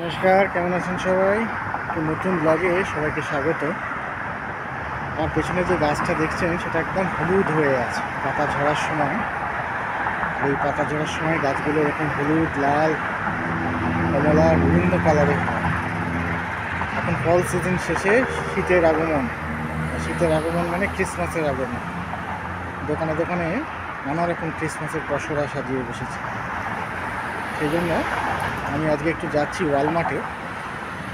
নমস্কার, কেমন আছেন সবাই? একটি নতুন ব্লগে সবাইকে স্বাগত। আমার পেছনে যে গাছটা দেখছেন সেটা একদম হলুদ হয়ে আছে পাতা ঝরার সময়। এই পাতা ঝরার সময় গাছগুলো এরকম হলুদ, লাল, কমলা বিভিন্ন কালারের হয়। এখন ফল সিজন শেষে শীতের আগমন। শীতের আগমন মানে ক্রিসমাসের আগমন। দোকানে দোকানে নানা রকম ক্রিসমাসের পসরা সাজিয়ে বসেছে। সেই জন্য আমি আজকে একটু যাচ্ছি ওয়ালমার্টে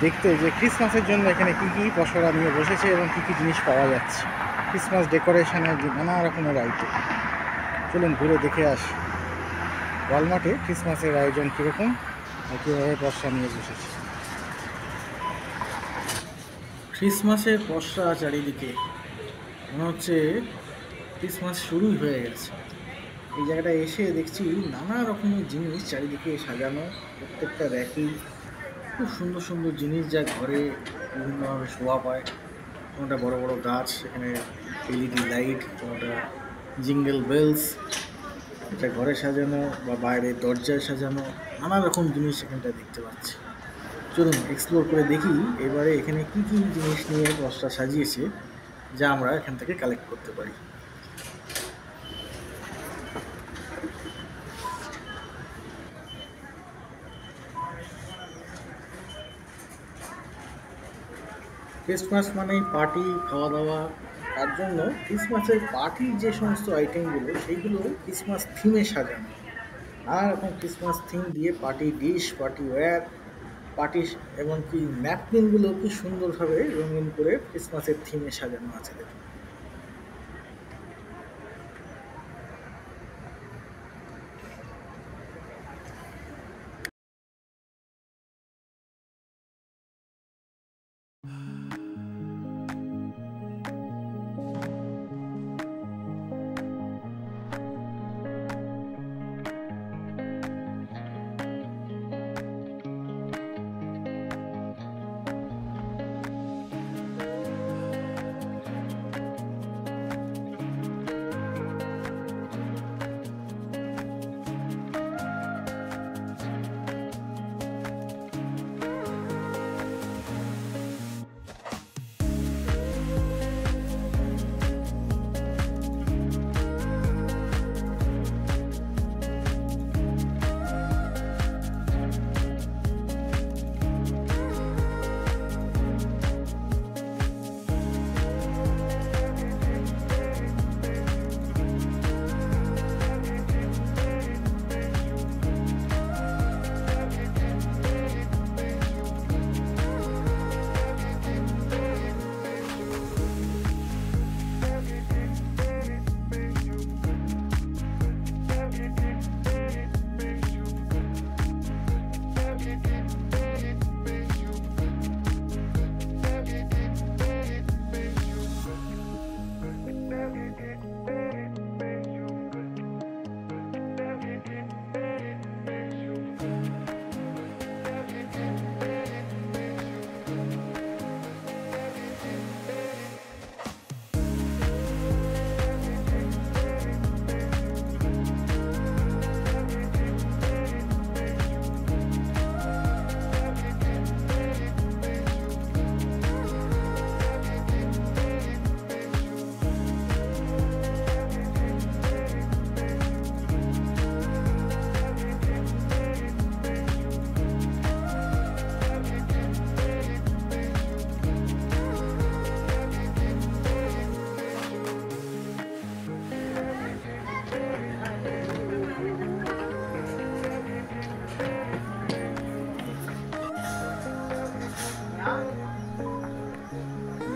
দেখতে যে ক্রিসমাসের জন্য এখানে কী কী পসরা নিয়ে বসেছে এবং কী কী জিনিস পাওয়া যাচ্ছে। ক্রিসমাস ডেকোরেশনের নানা রকমের আইটেম। চলুন ঘুরে দেখে আসি ওয়ালমার্টে ক্রিসমাসের আয়োজন কীরকম আর কীভাবে পসরা নিয়ে বসেছে। ক্রিসমাসের পসরা চারিদিকে, মনে হচ্ছে ক্রিসমাস শুরুই হয়ে গেছে। এই জায়গাটা এসে দেখছি নানা রকমের জিনিস চারিদিকে সাজানো, প্রত্যেকটা র্যাকেই খুব সুন্দর সুন্দর জিনিস, যা ঘরে বিভিন্নভাবে শোভা পায়। কোনোটা বড় বড় গাছ, সেখানে এলইডি লাইট, কোনোটা জিঙ্গেল বেলস, এটা ঘরে সাজানো বা বাইরে দরজায় সাজানো, নানা রকম জিনিস এখানটা দেখতে পাচ্ছি। চলুন এক্সপ্লোর করে দেখি এবারে এখানে কি কি জিনিস নিয়ে বসটা সাজিয়েছে, যা আমরা এখান থেকে কালেক্ট করতে পারি। ক্রিসমাস মানেই পার্টি, খাওয়া দাওয়া। তার জন্য ক্রিসমাসের পার্টির যে সমস্ত আইটেমগুলো সেইগুলো ক্রিসমাস থিমে সাজানো। নানা রকম ক্রিসমাস থিম দিয়ে party dish, party wear, party, এমনকি ন্যাপকিনগুলো কি সুন্দরভাবে রঙিন করে ক্রিসমাসের থিমে সাজানো আছে দেখুন।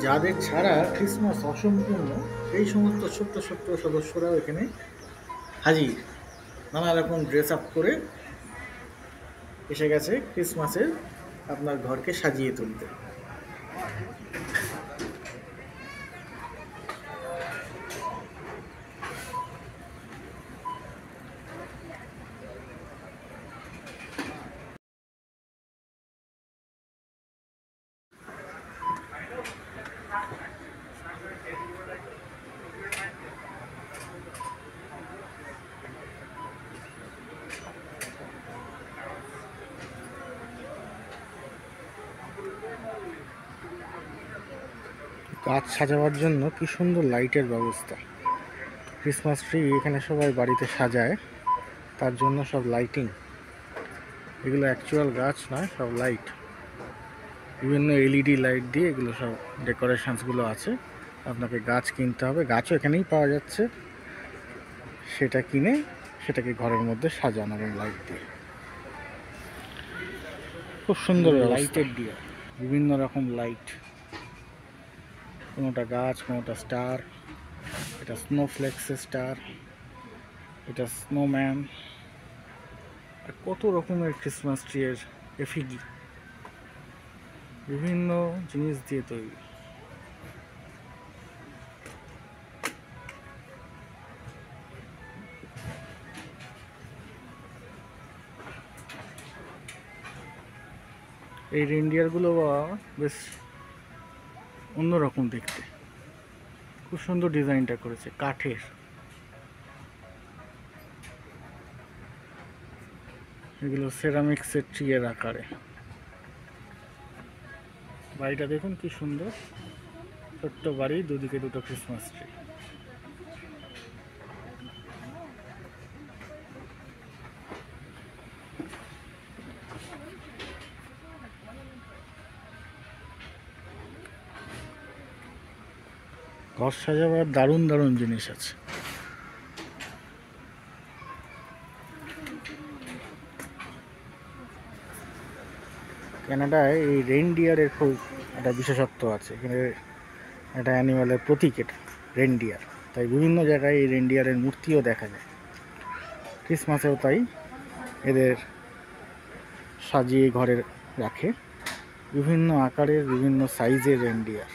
যাদের ছাড়া ক্রিসমাস অসম্পূর্ণ সেই সমস্ত ছোট্ট ছোট্ট সদস্যরাও এখানে হাজির। নানা রকম ড্রেস আপ করে এসে গেছে ক্রিসমাসের আপনার ঘরকে সাজিয়ে তুলতে। গাছ সাজাবার জন্য কি সুন্দর লাইটের ব্যবস্থা। ক্রিসমাস ট্রি এখানে সবাই বাড়িতে সাজায়, তার জন্য সব লাইটিং। এগুলো অ্যাকচুয়াল গাছ নয়, সব লাইট, বিভিন্ন এলইডি লাইট দিয়ে এগুলো সব ডেকোরেশনসগুলো আছে। আপনাকে গাছ কিনতে হবে, গাছও এখানেই পাওয়া যাচ্ছে, সেটা কিনে সেটাকে ঘরের মধ্যে সাজানো এবং লাইট দিয়ে। খুব সুন্দর লাইটের দিয়ে বিভিন্ন রকম লাইট, কোনোটা গাছ, কোনোটা স্টার, এটা স্নোফ্লেক্সের স্টার, এটা স্নোম্যান, আর কত রকমের ক্রিসমাস ট্রি এর এফিগি, বিভিন্ন জিনিস দিয়ে তৈরি। এই রেনডিয়ারগুলো বেশ অন্যরকম দেখতে, খুব সুন্দর ডিজাইনটা করেছে কাঠের। এগুলো সেরামিক্সের ট্রি এর আকারে। বাড়িটা দেখুন কি সুন্দর, ছোট্ট বাড়ি, দুদিকে দুটো ক্রিসমাস ট্রি। ঘর সাজাবার দারুণ দারুণ জিনিস আছে। কানাডায় এই রেনডিয়ারের খুব একটা বিশেষত্ব আছে। এখানে একটা অ্যানিমালের প্রতীক এটা, রেনডিয়ার, তাই বিভিন্ন জায়গায় এই রেনডিয়ারের মূর্তিও দেখা যায়। ক্রিসমাসেও তাই এদের সাজিয়ে ঘরে রাখে, বিভিন্ন আকারের বিভিন্ন সাইজের রেনডিয়ার।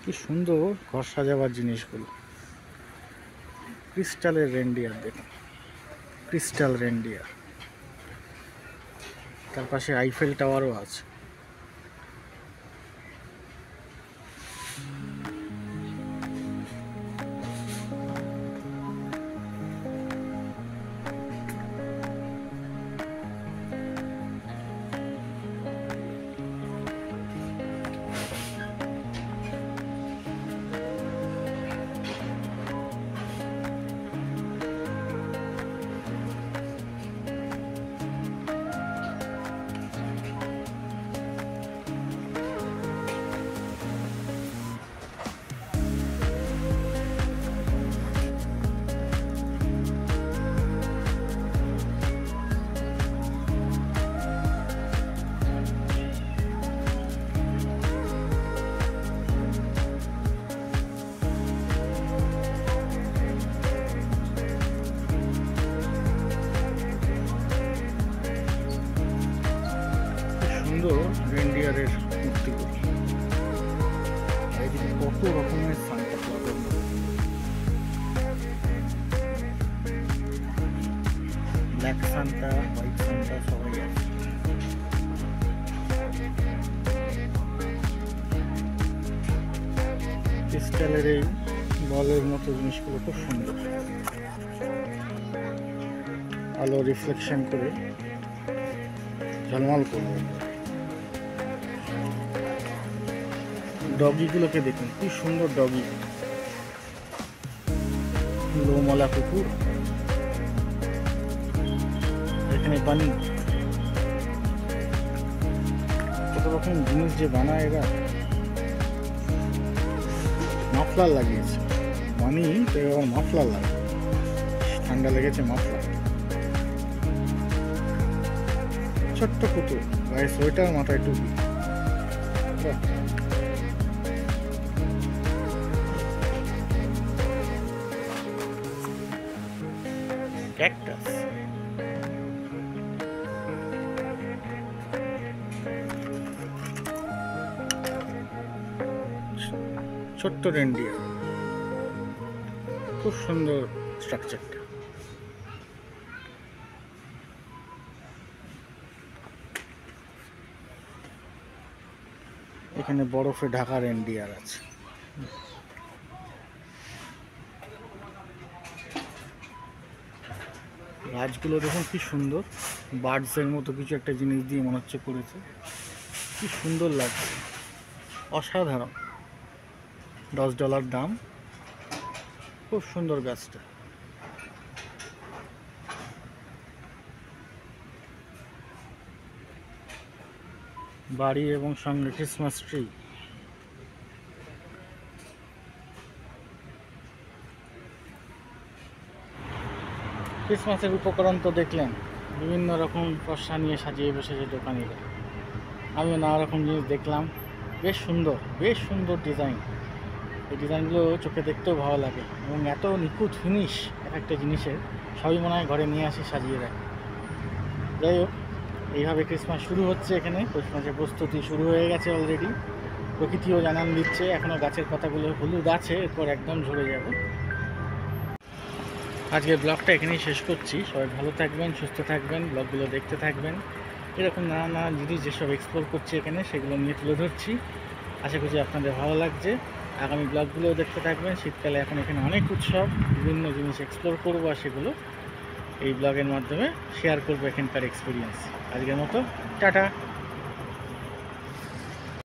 কি সুন্দর ঘর সাজাবার জিনিসগুলো। ক্রিস্টালের রেনডিয়ার দেখুন, ক্রিস্টাল রেনডিয়ার। তার পাশে আইফেল টাওয়ারও আছে। সুন্দর রেনডিয়ারের মূর্তিগুলো, এদিকে কত রকমের সান্টা ক্লজের ব্ল্যাক সান্টা, হোয়াইট সান্টা সবাই আছে। ক্রিস্টালের এই বলের মতো জিনিসগুলো খুব সুন্দর, আলো রিফ্লেকশন করে ঝলমল করবে। ডগিগুলোকে দেখুন কি সুন্দর ডগি, লোমলা কুকুর, এখানে পানি, কত রকম জিনিস যে বানায় এরা। মাফলার লাগিয়েছে, মানি তো এবার মাফলার লাগে, ঠান্ডা লেগেছে মাফলার। ছোট্ট পুতুল, গায়ে সোয়েটার, মাথায় টুপি। ক্যাকটাস, ছোট্ট রেনডিয়ার, খুব সুন্দর স্ট্রাকচারটা। এখানে বরফে ঢাকা রেনডিয়ার আছে। গাছগুলো দেখুন কি সুন্দর, বার্ডসের মতো কিছু একটা জিনিস দিয়ে মনে হচ্ছে করেছে, কি সুন্দর লাগছে, অসাধারণ। $10 দাম, খুব সুন্দর গাছটা। বাড়ি এবং সঙ্গে ক্রিসমাস ট্রি। ক্রিসমাসের উপকরণ তো দেখলেন, বিভিন্ন রকম পশা নিয়ে সাজিয়ে বসেছে দোকানিরা। আমিও নানা রকম জিনিস দেখলাম, বেশ সুন্দর ডিজাইন। এই ডিজাইনগুলো চোখে দেখতেও ভালো লাগে এবং এত নিখুঁত ফিনিশ এক একটা জিনিসের, সবই মনে হয় ঘরে নিয়ে আসে সাজিয়ে রাখে। যাই হোক, এইভাবে ক্রিসমাস শুরু হচ্ছে এখানে। ক্রিসমাসের প্রস্তুতি শুরু হয়ে গেছে অলরেডি। প্রকৃতিও জানান দিচ্ছে, এখনও গাছের পাতাগুলো হলুদ আছে, এরপর একদম ঝরে যাবে। আজকের ব্লগটা এখানেই শেষ করছি। সবাই ভালো থাকবেন, সুস্থ থাকবেন, ব্লগগুলো দেখতে থাকবেন। এরকম নানা জিনিস যেসব এক্সপ্লোর করছি এখানে, সেগুলো নিয়ে তুলে ধরছি। আশা করছি আপনাদের ভালো লাগছে। আগামী ব্লগগুলোও দেখতে থাকবেন। শীতকালে এখন এখানে অনেক উৎসব, বিভিন্ন জিনিস এক্সপ্লোর করবো, আর সেগুলো এই ব্লগের মাধ্যমে শেয়ার করবো, এখানকার এক্সপিরিয়েন্স। আজকের মতো টাটা।